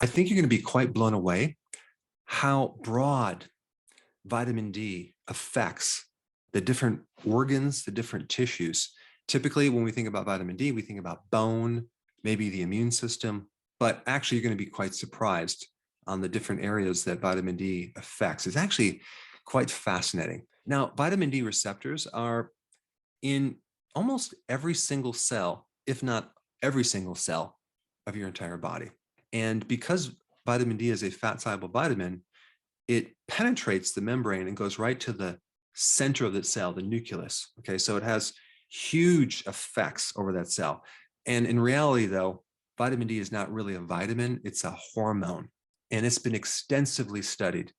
I think you're going to be quite blown away how broad vitamin D affects the different organs, the different tissues. Typically, when we think about vitamin D, we think about bone, maybe the immune system, but actually, you're going to be quite surprised on the different areas that vitamin D affects. It's actually quite fascinating. Now, vitamin D receptors are in almost every single cell, if not every single cell of your entire body. And because vitamin D is a fat soluble vitamin, it penetrates the membrane and goes right to the center of the cell, the nucleus. Okay, so it has huge effects over that cell. And in reality, though, vitamin D is not really a vitamin, it's a hormone. And it's been extensively studied.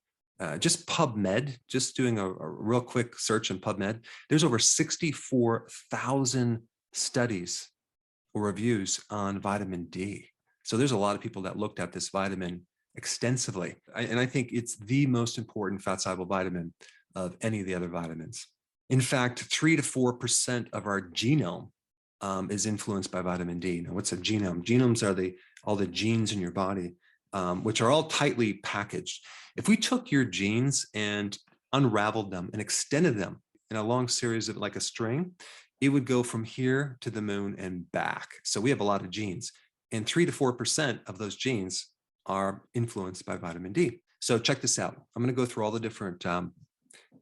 Just PubMed, just doing a real quick search in PubMed, there's over 64,000 studies or reviews on vitamin D. So there's a lot of people that looked at this vitamin extensively. And I think it's the most important fat soluble vitamin of any of the other vitamins. In fact, 3 to 4% of our genome is influenced by vitamin D. Now, what's a genome? Genomes are all the genes in your body, which are all tightly packaged. If we took your genes and unraveled them and extended them in a long series of like a string, it would go from here to the moon and back. So we have a lot of genes, and 3 to 4% of those genes are influenced by vitamin D. So check this out. I'm going to go through all the different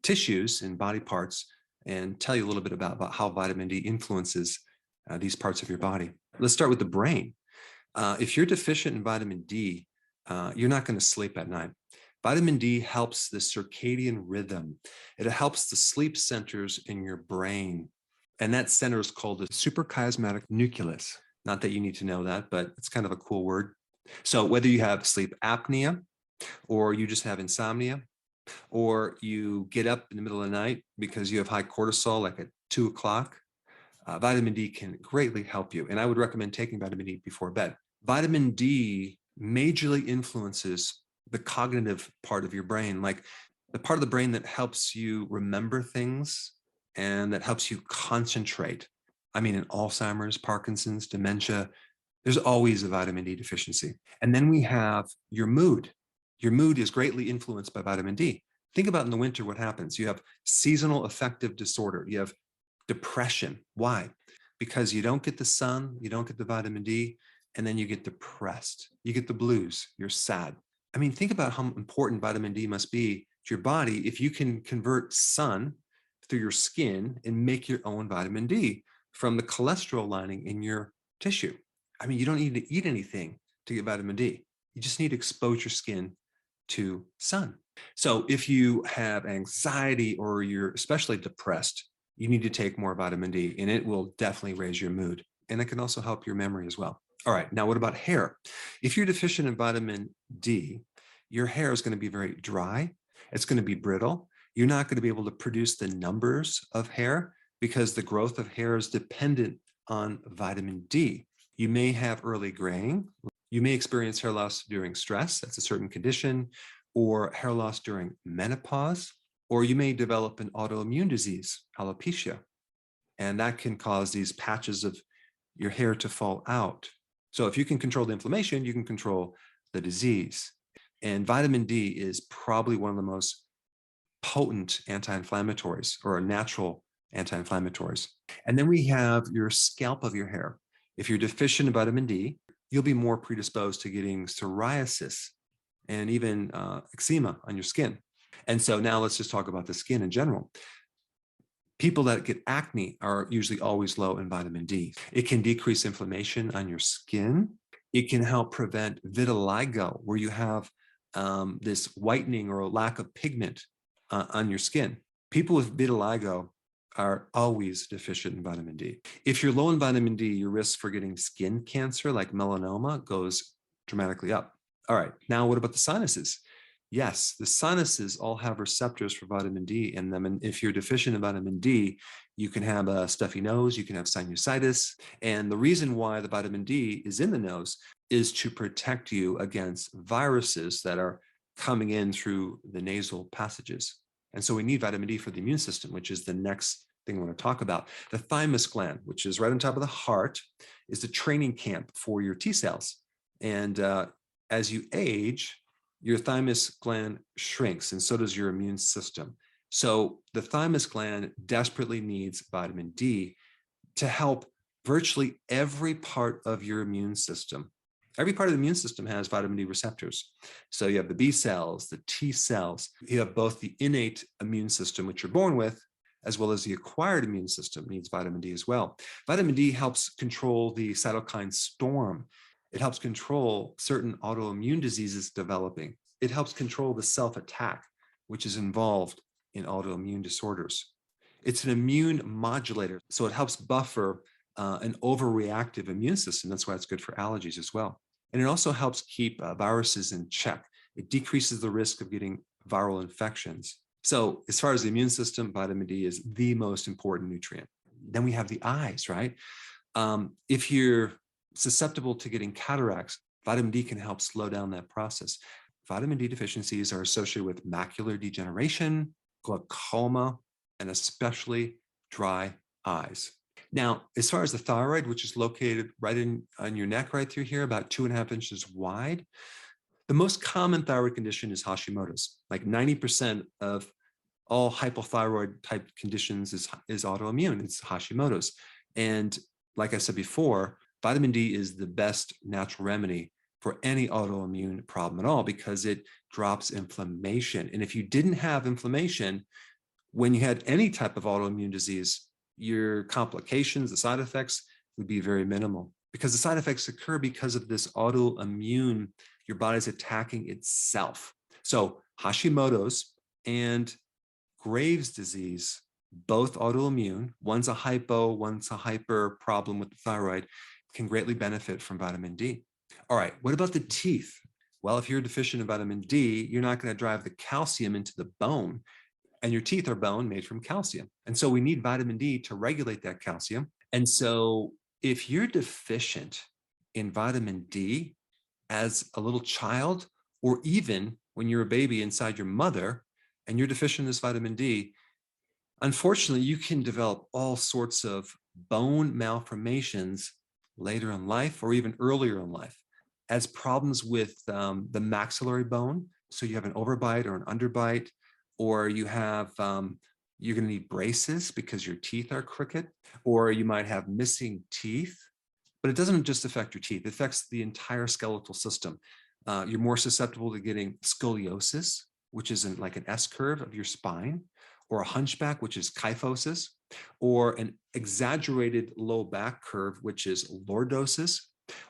tissues and body parts and tell you a little bit about how vitamin D influences these parts of your body. Let's start with the brain. If you're deficient in vitamin D, you're not going to sleep at night. Vitamin D helps the circadian rhythm. It helps the sleep centers in your brain. And that center is called the suprachiasmatic nucleus. Not that you need to know that, but it's kind of a cool word. So whether you have sleep apnea, or you just have insomnia, or you get up in the middle of the night because you have high cortisol, like at 2 o'clock, vitamin D can greatly help you. And I would recommend taking vitamin D before bed. Vitamin D majorly influences the cognitive part of your brain, like the part of the brain that helps you remember things and that helps you concentrate. I mean, in Alzheimer's, Parkinson's, dementia, there's always a vitamin D deficiency. And then we have your mood. Your mood is greatly influenced by vitamin D. Think about in the winter what happens. You have seasonal affective disorder. You have depression. Why? Because you don't get the sun, you don't get the vitamin D, and then you get depressed. You get the blues. You're sad. I mean, think about how important vitamin D must be to your body if you can convert sun through your skin and make your own vitamin D from the cholesterol lining in your tissue. I mean, you don't need to eat anything to get vitamin D. You just need to expose your skin to sun. So if you have anxiety or you're especially depressed, you need to take more vitamin D, and it will definitely raise your mood. And it can also help your memory as well. All right, now what about hair? If you're deficient in vitamin D, your hair is going to be very dry. It's going to be brittle. You're not going to be able to produce the numbers of hair because the growth of hair is dependent on vitamin D. You may have early graying. You may experience hair loss during stress. That's a certain condition, or hair loss during menopause, or you may develop an autoimmune disease, alopecia, and that can cause these patches of your hair to fall out. So if you can control the inflammation, you can control the disease. And vitamin D is probably one of the most potent anti-inflammatories, or natural anti-inflammatories. And then we have your scalp of your hair. If you're deficient in vitamin D, you'll be more predisposed to getting psoriasis and even eczema on your skin. And so now let's just talk about the skin in general. People that get acne are usually always low in vitamin D. It can decrease inflammation on your skin. It can help prevent vitiligo, where you have this whitening or a lack of pigment on your skin. People with vitiligo are always deficient in vitamin D. If you're low in vitamin D, your risk for getting skin cancer like melanoma goes dramatically up. All right, now what about the sinuses? Yes, the sinuses all have receptors for vitamin D in them. And if you're deficient in vitamin D, you can have a stuffy nose, you can have sinusitis. And the reason why the vitamin D is in the nose is to protect you against viruses that are coming in through the nasal passages. And so we need vitamin D for the immune system, which is the next thing I want to talk about. The thymus gland, which is right on top of the heart, is the training camp for your T cells. And as you age, your thymus gland shrinks, and so does your immune system. So the thymus gland desperately needs vitamin D to help virtually every part of your immune system. Every part of the immune system has vitamin D receptors. So you have the B cells, the T cells. You have both the innate immune system, which you're born with, as well as the acquired immune system needs vitamin D as well. Vitamin D helps control the cytokine storm. It helps control certain autoimmune diseases developing. It helps control the self-attack, which is involved in autoimmune disorders. It's an immune modulator, so it helps buffer an overreactive immune system. That's why it's good for allergies as well. And it also helps keep viruses in check. It decreases the risk of getting viral infections. So as far as the immune system, vitamin D is the most important nutrient. Then we have the eyes, right? If you're susceptible to getting cataracts, vitamin D can help slow down that process. Vitamin D deficiencies are associated with macular degeneration, glaucoma, and especially dry eyes. Now, as far as the thyroid, which is located right on your neck, right through here, about 2.5 inches wide, the most common thyroid condition is Hashimoto's. Like 90% of all hypothyroid type conditions is autoimmune. It's Hashimoto's. And like I said before, vitamin D is the best natural remedy for any autoimmune problem at all because it drops inflammation. And if you didn't have inflammation, when you had any type of autoimmune disease, your complications, the side effects would be very minimal because the side effects occur because of this autoimmune, your body's attacking itself. So Hashimoto's and Graves' disease, both autoimmune, one's a hypo, one's a hyper problem with the thyroid, can greatly benefit from vitamin D. All right, what about the teeth? Well, if you're deficient in vitamin D, you're not going to drive the calcium into the bone. And your teeth are bone made from calcium. And so we need vitamin D to regulate that calcium. And so if you're deficient in vitamin D as a little child, or even when you're a baby inside your mother and you're deficient in this vitamin D, unfortunately, you can develop all sorts of bone malformations later in life or even earlier in life as problems with the maxillary bone. So you have an overbite or an underbite, or you have, you're going to need braces because your teeth are crooked, or you might have missing teeth. But it doesn't just affect your teeth, it affects the entire skeletal system. You're more susceptible to getting scoliosis, which is like an S curve of your spine, or a hunchback, which is kyphosis, or an exaggerated low back curve, which is lordosis,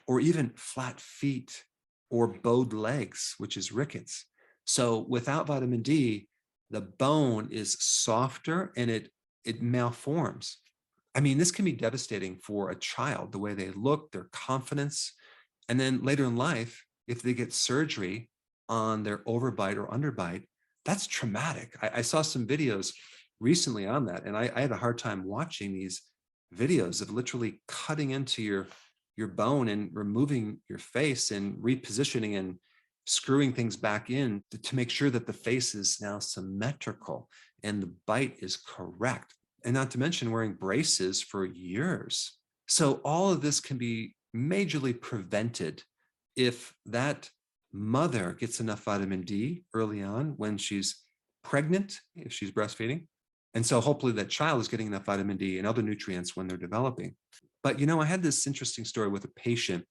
or even flat feet or bowed legs, which is rickets. So without vitamin D, the bone is softer and it malforms. I mean, this can be devastating for a child, the way they look, their confidence. And then later in life, if they get surgery on their overbite or underbite, that's traumatic. I saw some videos recently on that, and I had a hard time watching these videos of literally cutting into your bone and removing your face and repositioning and screwing things back in to make sure that the face is now symmetrical and the bite is correct. And not to mention wearing braces for years. So all of this can be majorly prevented if that mother gets enough vitamin D early on when she's pregnant, if she's breastfeeding. And so hopefully that child is getting enough vitamin D and other nutrients when they're developing. But you know, I had this interesting story with a patient.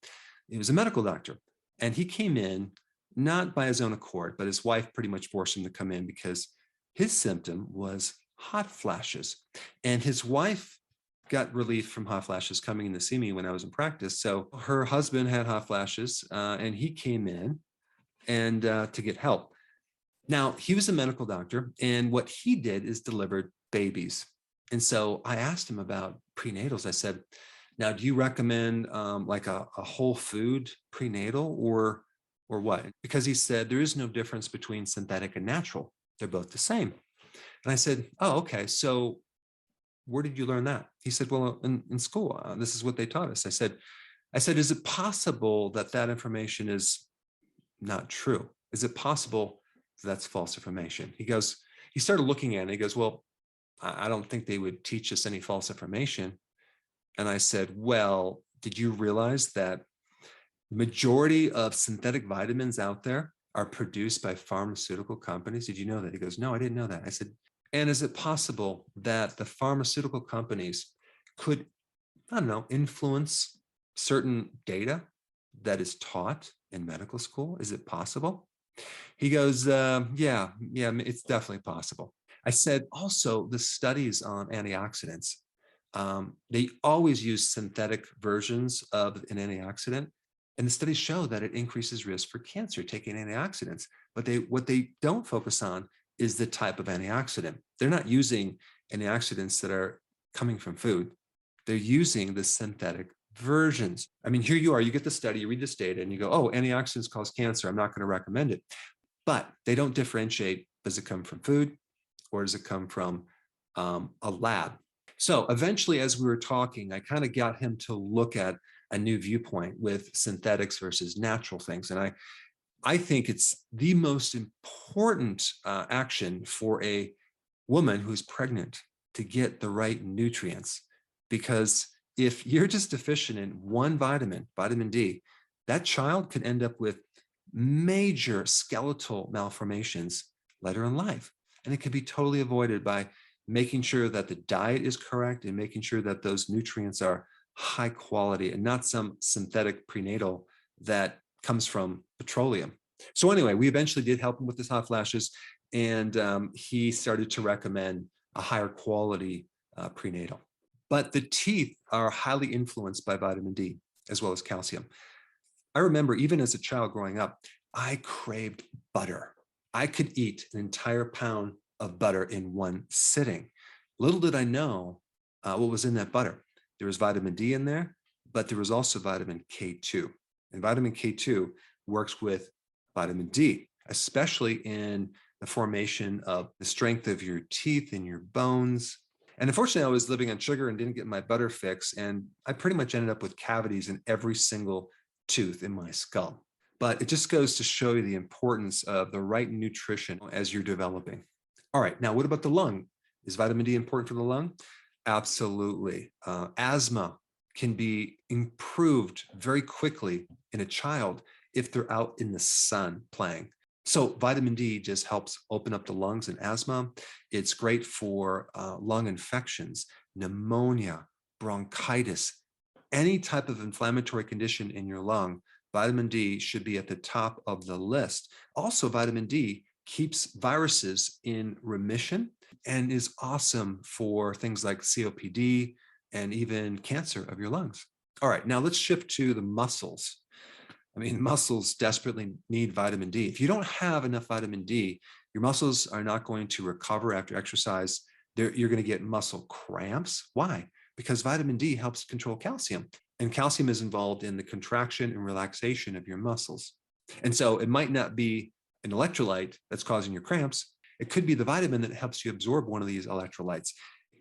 He was a medical doctor, and he came in not by his own accord, but his wife pretty much forced him to come in because his symptom was hot flashes. And his wife got relief from hot flashes coming in to see me when I was in practice. So her husband had hot flashes and he came in and to get help. Now, he was a medical doctor, and what he did is delivered babies. And so I asked him about prenatals. I said, now, do you recommend like a whole food prenatal or what? Because he said there is no difference between synthetic and natural. They're both the same. And I said, oh, okay. So where did you learn that? He said, well, in school, this is what they taught us. I said, is it possible that that information is not true? Is it possible that's false information? He started looking at it. He goes, well, I don't think they would teach us any false information. And I said, well, did you realize that The majority of synthetic vitamins out there are produced by pharmaceutical companies. Did you know that? He goes, no, I didn't know that. I said, and is it possible that the pharmaceutical companies could, I don't know, influence certain data that is taught in medical school? Is it possible? He goes, yeah, it's definitely possible. I said, also, the studies on antioxidants, they always use synthetic versions of an antioxidant. And the studies show that it increases risk for cancer taking antioxidants. But what they don't focus on is the type of antioxidant. They're not using antioxidants that are coming from food. They're using the synthetic versions. I mean, here you are, you get the study, you read this data, and you go, oh, antioxidants cause cancer. I'm not going to recommend it. But they don't differentiate, does it come from food or does it come from a lab? So eventually, as we were talking, I kind of got him to look at a new viewpoint with synthetics versus natural things. And I think it's the most important action for a woman who's pregnant to get the right nutrients. Because if you're just deficient in one vitamin, vitamin D, that child could end up with major skeletal malformations later in life. And it can be totally avoided by making sure that the diet is correct and making sure that those nutrients are high quality and not some synthetic prenatal that comes from petroleum. So anyway, we eventually did help him with his hot flashes, and he started to recommend a higher quality prenatal. But the teeth are highly influenced by vitamin D as well as calcium. I remember even as a child growing up, I craved butter. I could eat an entire pound of butter in one sitting. Little did I know what was in that butter. There was vitamin D in there, but there was also vitamin K2. And vitamin K2 works with vitamin D, especially in the formation of the strength of your teeth and your bones. And unfortunately, I was living on sugar and didn't get my butter fix. And I pretty much ended up with cavities in every single tooth in my skull. But it just goes to show you the importance of the right nutrition as you're developing. All right, now what about the lung? Is vitamin D important for the lung? Absolutely. Asthma can be improved very quickly in a child if they're out in the sun playing. So vitamin D just helps open up the lungs in asthma. It's great for lung infections, pneumonia, bronchitis, any type of inflammatory condition in your lung. Vitamin D should be at the top of the list. Also, vitamin D keeps viruses in remission and is awesome for things like COPD and even cancer of your lungs. All right, now let's shift to the muscles. I mean, muscles desperately need vitamin D. If you don't have enough vitamin D, your muscles are not going to recover after exercise. You're going to get muscle cramps. Why? Because vitamin D helps control calcium, and calcium is involved in the contraction and relaxation of your muscles. And so it might not be an electrolyte that's causing your cramps. It could be the vitamin that helps you absorb one of these electrolytes.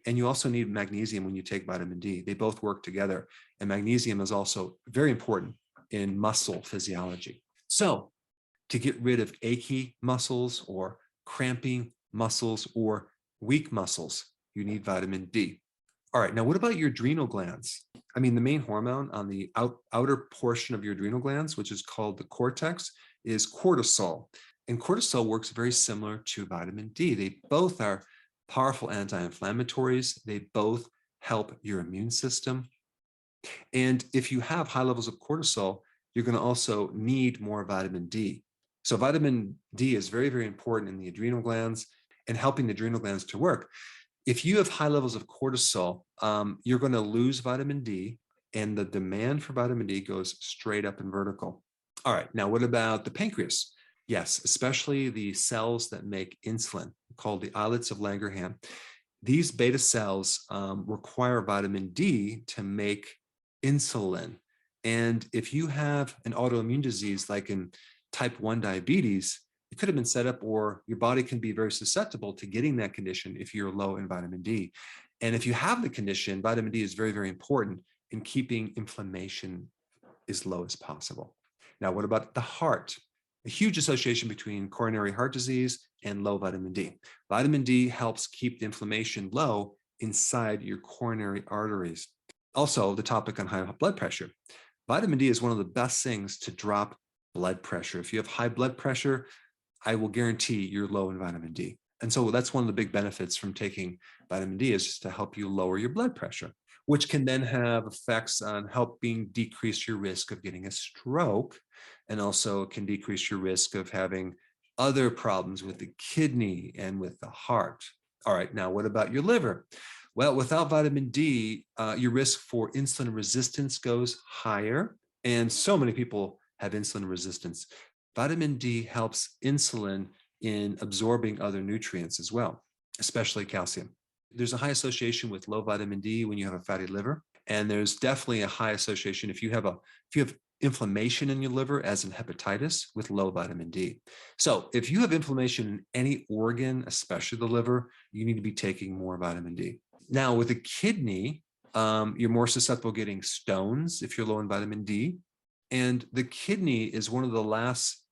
And you also need magnesium when you take vitamin D. They both work together. And magnesium is also very important in muscle physiology. So to get rid of achy muscles or cramping muscles or weak muscles, you need vitamin D. All right, now what about your adrenal glands? I mean, the main hormone on the outer portion of your adrenal glands, which is called the cortex, is cortisol. And cortisol works very similar to vitamin D. They both are powerful anti-inflammatories. They both help your immune system. And if you have high levels of cortisol, you're going to also need more vitamin D. So vitamin D is very, very important in the adrenal glands and helping the adrenal glands to work. If you have high levels of cortisol, you're going to lose vitamin D, and the demand for vitamin D goes straight up and vertical. All right, now what about the pancreas? Yes, especially the cells that make insulin, called the islets of Langerhans. These beta cells require vitamin D to make insulin. And if you have an autoimmune disease like in type 1 diabetes, it could have been set up, or your body can be very susceptible to getting that condition if you're low in vitamin D. And if you have the condition, vitamin D is very, very important in keeping inflammation as low as possible. Now, what about the heart? A huge association between coronary heart disease and low vitamin D. Vitamin D helps keep the inflammation low inside your coronary arteries. Also, the topic on high blood pressure. Vitamin D is one of the best things to drop blood pressure. If you have high blood pressure, I will guarantee you're low in vitamin D. And so that's one of the big benefits from taking vitamin D is just to help you lower your blood pressure, which can then have effects on helping decrease your risk of getting a stroke, and also can decrease your risk of having other problems with the kidney and with the heart. All right, now what about your liver? Well, without vitamin D, your risk for insulin resistance goes higher. And so many people have insulin resistance. Vitamin D helps insulin in absorbing other nutrients as well, especially calcium. There's a high association with low vitamin D when you have a fatty liver. And there's definitely a high association if you have inflammation in your liver, as in hepatitis, with low vitamin D. So if you have inflammation in any organ, especially the liver, you need to be taking more vitamin D. Now, with the kidney, you're more susceptible to getting stones if you're low in vitamin D. And the kidney is one of the last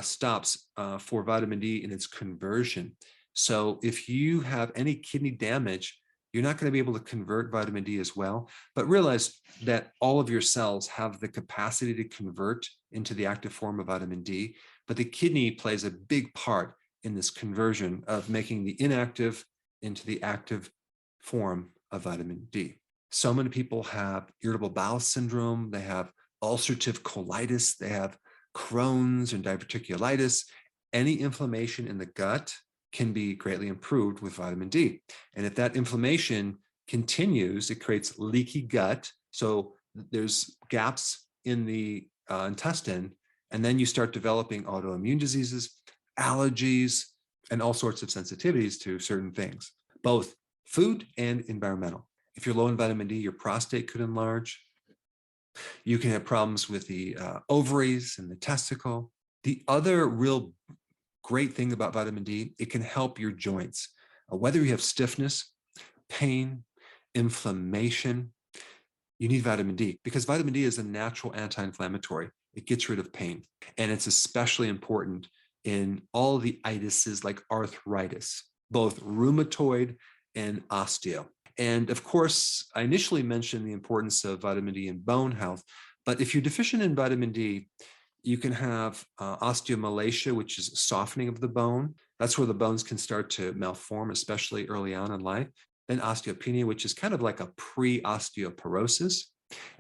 stops for vitamin D in its conversion. So if you have any kidney damage, you're not going to be able to convert vitamin D as well. But realize that all of your cells have the capacity to convert into the active form of vitamin D, but the kidney plays a big part in this conversion of making the inactive into the active form of vitamin D. So many people have irritable bowel syndrome, they have ulcerative colitis, they have Crohn's and diverticulitis. Any inflammation in the gut can be greatly improved with vitamin D. And if that inflammation continues, it creates leaky gut. So there's gaps in the intestine, and then you start developing autoimmune diseases, allergies, and all sorts of sensitivities to certain things, both food and environmental. If you're low in vitamin D, your prostate could enlarge. You can have problems with the ovaries and the testicle. The other real great thing about vitamin D, it can help your joints. Whether you have stiffness, pain, inflammation, you need vitamin D because vitamin D is a natural anti-inflammatory. It gets rid of pain. And it's especially important in all the itises like arthritis, both rheumatoid and osteo. And of course, I initially mentioned the importance of vitamin D in bone health, but if you're deficient in vitamin D, you can have osteomalacia, which is softening of the bone. That's where the bones can start to malform, especially early on in life. Then osteopenia, which is kind of like a pre-osteoporosis.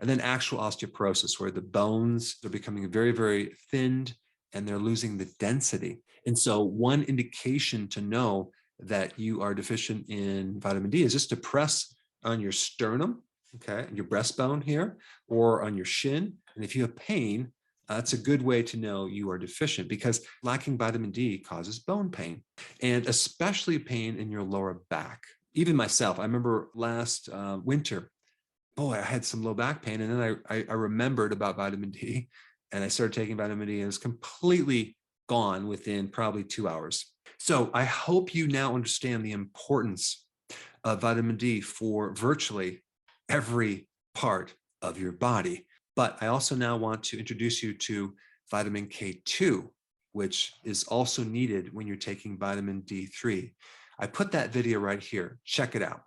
And then actual osteoporosis, where the bones are becoming very, very thinned and they're losing the density. And so one indication to know that you are deficient in vitamin D is just to press on your sternum, okay, your breastbone here, or on your shin. And if you have pain, that's a good way to know you are deficient because lacking vitamin D causes bone pain, and especially pain in your lower back. Even myself, I remember last winter, boy, I had some low back pain, and then I remembered about vitamin D, and I started taking vitamin D, and it was completely gone within probably 2 hours. So I hope you now understand the importance of vitamin D for virtually every part of your body. But I also now want to introduce you to vitamin K2, which is also needed when you're taking vitamin D3. I put that video right here. Check it out.